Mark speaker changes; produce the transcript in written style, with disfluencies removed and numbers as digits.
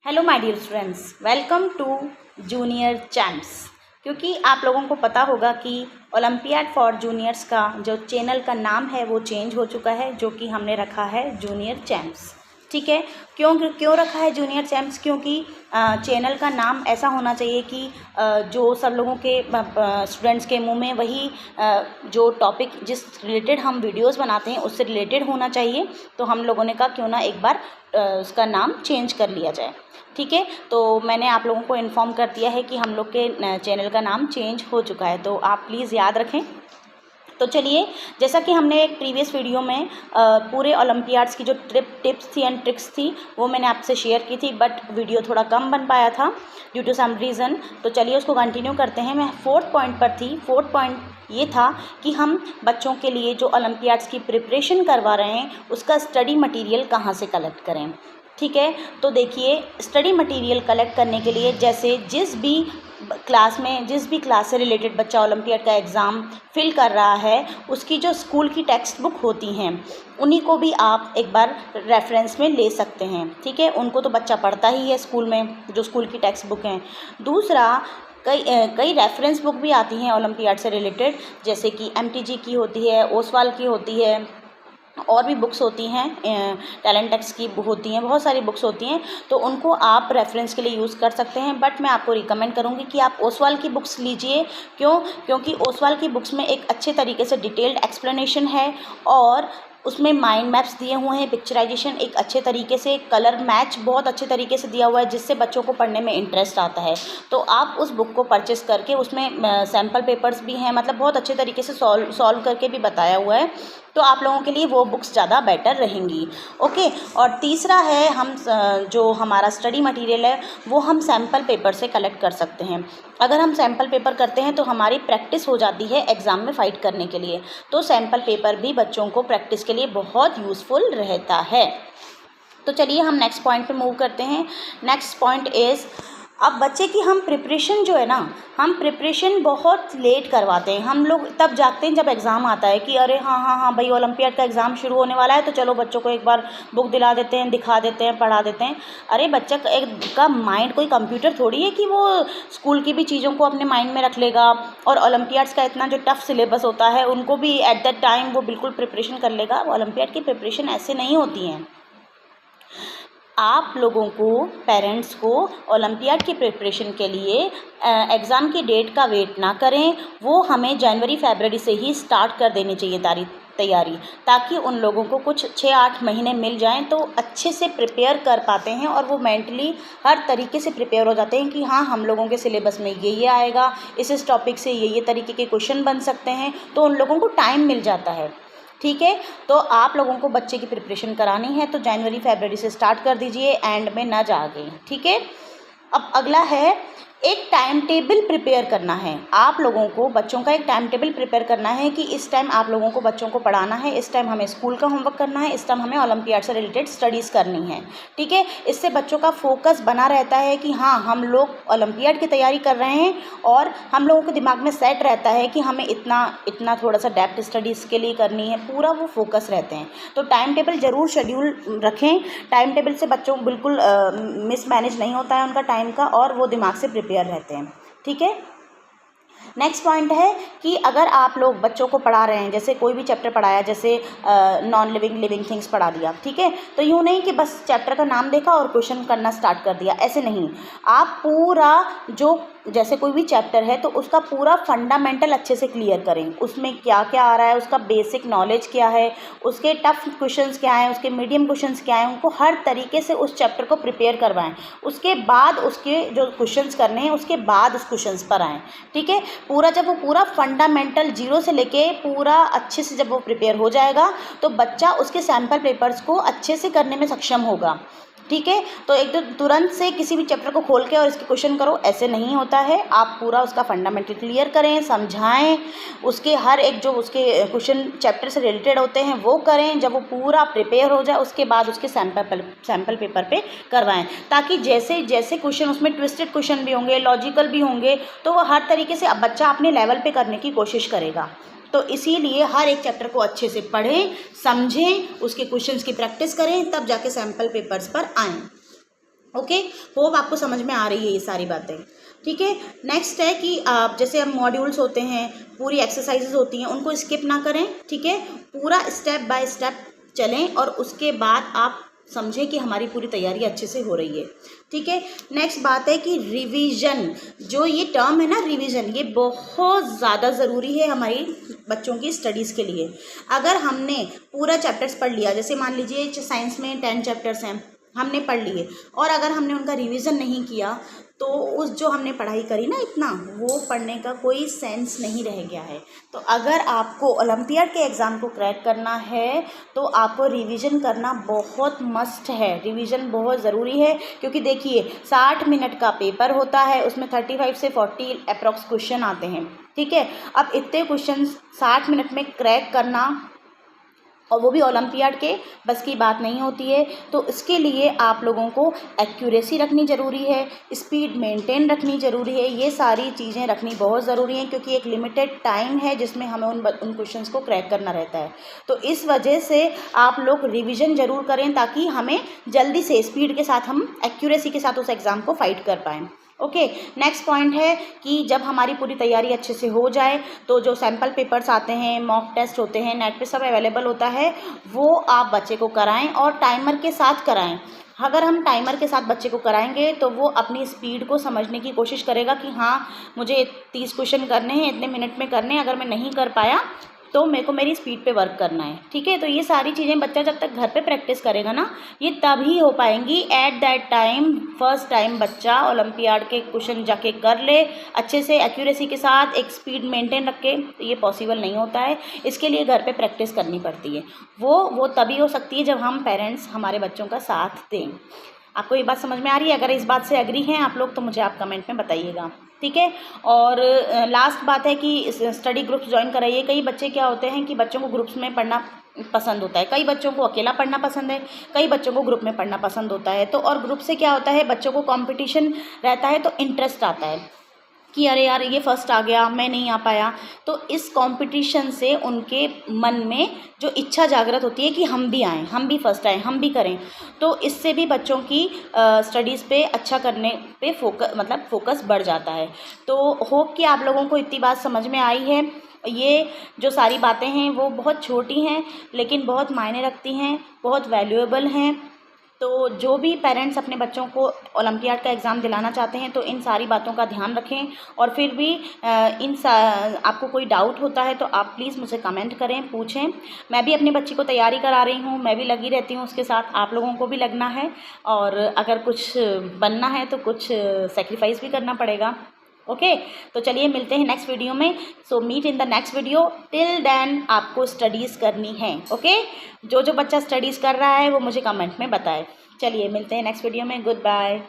Speaker 1: Hello my dear students, welcome to junior champs. क्योंकि आप लोगों को पता होगा कि ओलंपियाड फॉर जूनियर्स का जो चैनल का नाम है वो चेंज हो चुका है, जो कि हमने रखा है जूनियर चैम्प्स। ठीक है, क्यों रखा है जूनियर चैम्प्स? क्योंकि चैनल का नाम ऐसा होना चाहिए कि जो सब लोगों के स्टूडेंट्स के मुंह में वही जो टॉपिक जिस रिलेटेड हम वीडियोस बनाते हैं उससे रिलेटेड होना चाहिए। तो हम लोगों ने कहा क्यों ना एक बार उसका नाम चेंज कर लिया जाए। ठीक है, तो मैंने आप लोगों को इन्फॉर्म कर दिया है कि हम लोग के चैनल का नाम चेंज हो चुका है, तो आप प्लीज़ याद रखें। तो चलिए, जैसा कि हमने एक प्रीवियस वीडियो में पूरे ओलंपियाड्स की जो टिप्स थी एंड ट्रिक्स थी वो मैंने आपसे शेयर की थी, बट वीडियो थोड़ा कम बन पाया था ड्यू टू सम रीज़न। तो चलिए उसको कंटिन्यू करते हैं। मैं 4th पॉइंट पर थी। 4th पॉइंट ये था कि हम बच्चों के लिए जो ओलंपियाड्स की प्रिपरेशन करवा रहे हैं उसका स्टडी मटेरियल कहाँ से कलेक्ट करें। ठीक है, तो देखिए, स्टडी मटेरियल कलेक्ट करने के लिए जैसे जिस भी क्लास से रिलेटेड बच्चा ओलंपियाड का एग्ज़ाम फिल कर रहा है उसकी जो स्कूल की टेक्स्ट बुक होती हैं उन्हीं को भी आप एक बार रेफरेंस में ले सकते हैं। ठीक है, उनको तो बच्चा पढ़ता ही है स्कूल में, जो स्कूल की टेक्स्ट बुक हैं। दूसरा, कई रेफरेंस बुक भी आती हैं ओलंपियाड से रिलेटेड, जैसे कि MTG की होती है, ओसवाल की होती है, और भी बुक्स होती हैं, टैलेंटेक्स की होती हैं, बहुत सारी बुक्स होती हैं। तो उनको आप रेफरेंस के लिए यूज़ कर सकते हैं, बट मैं आपको रिकमेंड करूँगी कि आप ओसवाल की बुक्स लीजिए। क्योंकि ओसवाल की बुक्स में एक अच्छे तरीके से डिटेल्ड एक्सप्लेनेशन है और उसमें माइंड मैप्स दिए हुए हैं, पिक्चराइजेशन एक अच्छे तरीके से, कलर मैच बहुत अच्छे तरीके से दिया हुआ है, जिससे बच्चों को पढ़ने में इंटरेस्ट आता है। तो आप उस बुक को परचेस करके, उसमें सैम्पल पेपर्स भी हैं, मतलब बहुत अच्छे तरीके से सॉल्व करके भी बताया हुआ है, तो आप लोगों के लिए वो बुक्स ज़्यादा बेटर रहेंगी। ओके, और तीसरा है, हम जो हमारा स्टडी मटेरियल है वो हम सैम्पल पेपर से कलेक्ट कर सकते हैं। अगर हम सैम्पल पेपर करते हैं तो हमारी प्रैक्टिस हो जाती है एग्ज़ाम में फ़ाइट करने के लिए, तो सैम्पल पेपर भी बच्चों को प्रैक्टिस के लिए बहुत यूज़फुल रहता है। तो चलिए हम नेक्स्ट पॉइंट पे मूव करते हैं। नेक्स्ट पॉइंट इज़, अब बच्चे की हम प्रिपरेशन जो है ना, हम प्रिपरेशन बहुत लेट करवाते हैं। हम लोग तब जागते हैं जब एग्ज़ाम आता है कि अरे हाँ भाई, ओलंपियाड का एग्ज़ाम शुरू होने वाला है, तो चलो बच्चों को एक बार बुक दिला देते हैं, दिखा देते हैं, पढ़ा देते हैं। अरे बच्चा का माइंड कोई कंप्यूटर थोड़ी है कि वो स्कूल की भी चीज़ों को अपने माइंड में रख लेगा, और ओलंपियाड्स का इतना जो टफ सिलेबस होता है उनको भी एट दैट टाइम वो बिल्कुल प्रिपरेशन कर लेगा। ओलंपियाड की प्रिपरेशन ऐसे नहीं होती हैं। आप लोगों को, पेरेंट्स को, ओलंपियाड की प्रिपरेशन के लिए एग्ज़ाम की डेट का वेट ना करें, वो हमें जनवरी-फरवरी से ही स्टार्ट कर देनी चाहिए तैयारी, ताकि उन लोगों को कुछ 6-8 महीने मिल जाएं तो अच्छे से प्रिपेयर कर पाते हैं, और वो मेंटली हर तरीके से प्रिपेयर हो जाते हैं कि हाँ, हम लोगों के सिलेबस में ये आएगा, इस टॉपिक से ये तरीके के क्वेश्चन बन सकते हैं, तो उन लोगों को टाइम मिल जाता है। ठीक है, तो आप लोगों को बच्चे की प्रिपरेशन करानी है तो जनवरी-फरवरी से स्टार्ट कर दीजिए, एंड में ना जागे। ठीक है, अब अगला है, एक टाइम टेबल प्रिपेयर करना है। आप लोगों को बच्चों का एक टाइम टेबल प्रिपेयर करना है कि इस टाइम आप लोगों को बच्चों को पढ़ाना है, इस टाइम हमें स्कूल का होमवर्क करना है, इस टाइम हमें ओलंपियाड से रिलेटेड स्टडीज़ करनी है। ठीक है, इससे बच्चों का फोकस बना रहता है कि हाँ, हम लोग ओलंपियाड की तैयारी कर रहे हैं, और हम लोगों के दिमाग में सेट रहता है कि हमें इतना थोड़ा सा डेप्थ स्टडी इसके लिए करनी है, पूरा वो फोकस रहते हैं। तो टाइम टेबल ज़रूर शेड्यूल रखें। टाइम टेबल से बच्चों बिल्कुल मिसमैनेज नहीं होता है उनका टाइम का, और वो दिमाग से प्रिपेयर रहते हैं। ठीक है, नेक्स्ट पॉइंट है कि अगर आप लोग बच्चों को पढ़ा रहे हैं, जैसे कोई भी चैप्टर पढ़ाया, जैसे नॉन लिविंग थिंग्स पढ़ा दिया, ठीक है, तो यूँ नहीं कि बस चैप्टर का नाम देखा और क्वेश्चन करना स्टार्ट कर दिया, ऐसे नहीं। आप पूरा जो, जैसे कोई भी चैप्टर है तो उसका पूरा फंडामेंटल अच्छे से क्लियर करें, उसमें क्या क्या आ रहा है, उसका बेसिक नॉलेज क्या है, उसके टफ क्वेश्चंस क्या हैं, उसके मीडियम क्वेश्चंस क्या हैं, उनको हर तरीके से उस चैप्टर को प्रिपेयर करवाएं। उसके बाद उसके जो क्वेश्चंस करने हैं उसके बाद उस क्वेश्चंस पर आएँ। ठीक है, जब वो पूरा फंडामेंटल जीरो से लेके पूरा अच्छे से जब वो प्रिपेयर हो जाएगा तो बच्चा उसके सैम्पल पेपर्स को अच्छे से करने में सक्षम होगा। ठीक है, तो एक तो तुरंत से किसी भी चैप्टर को खोल के और इसके क्वेश्चन करो, ऐसे नहीं होता है। आप पूरा उसका फंडामेंटल क्लियर करें, समझाएं, उसके हर एक जो उसके क्वेश्चन चैप्टर से रिलेटेड होते हैं वो करें। जब वो पूरा प्रिपेयर हो जाए उसके बाद उसके सैम्पल पेपर पे करवाएं, ताकि जैसे जैसे क्वेश्चन उसमें ट्विस्टेड क्वेश्चन भी होंगे, लॉजिकल भी होंगे, तो वो हर तरीके से अब बच्चा अपने लेवल पे करने की कोशिश करेगा। तो इसीलिए हर एक चैप्टर को अच्छे से पढ़ें, समझें, उसके क्वेश्चंस की प्रैक्टिस करें, तब जाके सैम्पल पेपर्स पर आएँ। ओके, होप आपको समझ में आ रही है ये सारी बातें। ठीक है, नेक्स्ट है कि आप जैसे अब मॉड्यूल्स होते हैं, पूरी एक्सरसाइजेज होती हैं, उनको स्किप ना करें। ठीक है, पूरा स्टेप बाय स्टेप चलें और उसके बाद आप समझें कि हमारी पूरी तैयारी अच्छे से हो रही है। ठीक है, नेक्स्ट बात है कि रिवीजन, जो ये टर्म है ना रिवीजन, ये बहुत ज़्यादा ज़रूरी है हमारी बच्चों की स्टडीज़ के लिए। अगर हमने पूरा चैप्टर्स पढ़ लिया, जैसे मान लीजिए साइंस में 10 चैप्टर्स हैं, हमने पढ़ लिए, और अगर हमने उनका रिवीजन नहीं किया तो उस जो हमने पढ़ाई करी ना इतना, वो पढ़ने का कोई सेंस नहीं रह गया है। तो अगर आपको ओलंपियाड के एग्ज़ाम को क्रैक करना है तो आपको रिवीजन करना बहुत मस्ट है, रिवीजन बहुत ज़रूरी है। क्योंकि देखिए 60 मिनट का पेपर होता है, उसमें 35 से 40 अप्रॉक्स क्वेश्चन आते हैं। ठीक है, अब इतने क्वेश्चन 60 मिनट में क्रैक करना, और वो भी ओलंपियाड के बस की बात नहीं होती है। तो इसके लिए आप लोगों को एक्यूरेसी रखनी ज़रूरी है, स्पीड मेंटेन रखनी ज़रूरी है, ये सारी चीज़ें रखनी बहुत ज़रूरी हैं, क्योंकि एक लिमिटेड टाइम है जिसमें हमें उन क्वेश्चंस को क्रैक करना रहता है। तो इस वजह से आप लोग रिविज़न ज़रूर करें, ताकि हमें जल्दी से स्पीड के साथ, हम एक्यूरेसी के साथ उस एग्ज़ाम को फाइट कर पाएँ। ओके, नेक्स्ट पॉइंट है कि जब हमारी पूरी तैयारी अच्छे से हो जाए तो जो सैम्पल पेपर्स आते हैं, मॉक टेस्ट होते हैं, नेट पे सब अवेलेबल होता है, वो आप बच्चे को कराएं और टाइमर के साथ कराएं। अगर हम टाइमर के साथ बच्चे को कराएंगे तो वो अपनी स्पीड को समझने की कोशिश करेगा कि हाँ मुझे 30 क्वेश्चन करने हैं, इतने मिनट में करने हैं, अगर मैं नहीं कर पाया तो मेरे को मेरी स्पीड पे वर्क करना है। ठीक है, तो ये सारी चीज़ें बच्चा जब तक घर पे प्रैक्टिस करेगा ना, ये तभी हो पाएंगी। At that time first time बच्चा ओलंपियाड के क्वेश्चन जाके कर ले अच्छे से, एक्यूरेसी के साथ, एक स्पीड मेंटेन रख के, तो ये पॉसिबल नहीं होता है। इसके लिए घर पे प्रैक्टिस करनी पड़ती है। वो तभी हो सकती है जब हम पेरेंट्स हमारे बच्चों का साथ दें। आपको ये बात समझ में आ रही है? अगर इस बात से एग्री हैं आप लोग तो मुझे आप कमेंट में बताइएगा। ठीक है, और लास्ट बात है कि स्टडी ग्रुप्स ज्वाइन कराइए। कई बच्चे क्या होते हैं कि बच्चों को ग्रुप्स में पढ़ना पसंद होता है, कई बच्चों को अकेला पढ़ना पसंद है, कई बच्चों को ग्रुप में पढ़ना पसंद होता है। तो और ग्रुप से क्या होता है, बच्चों को कंपटीशन रहता है, तो इंटरेस्ट आता है कि अरे यार ये फर्स्ट आ गया, मैं नहीं आ पाया। तो इस कंपटीशन से उनके मन में जो इच्छा जागृत होती है कि हम भी आएँ, हम भी फर्स्ट आएँ, हम भी करें। तो इससे भी बच्चों की स्टडीज़ पे अच्छा करने पे फोकस बढ़ जाता है। तो होप कि आप लोगों को इतनी बात समझ में आई है। ये जो सारी बातें हैं वो बहुत छोटी हैं लेकिन बहुत मायने रखती हैं, बहुत वैल्यूएबल हैं। तो जो भी पेरेंट्स अपने बच्चों को ओलंपियाड का एग्ज़ाम दिलाना चाहते हैं तो इन सारी बातों का ध्यान रखें। और फिर भी आपको कोई डाउट होता है तो आप प्लीज़ मुझे कमेंट करें, पूछें। मैं भी अपनी बच्ची को तैयारी करा रही हूँ, मैं भी लगी रहती हूँ उसके साथ, आप लोगों को भी लगना है। और अगर कुछ बनना है तो कुछ सेक्रीफाइस भी करना पड़ेगा। ओके, तो चलिए मिलते हैं नेक्स्ट वीडियो में। So meet in the next video. Till then आपको स्टडीज़ करनी है। ओके, जो बच्चा स्टडीज़ कर रहा है वो मुझे कमेंट में बताए। चलिए मिलते हैं नेक्स्ट वीडियो में। Good bye.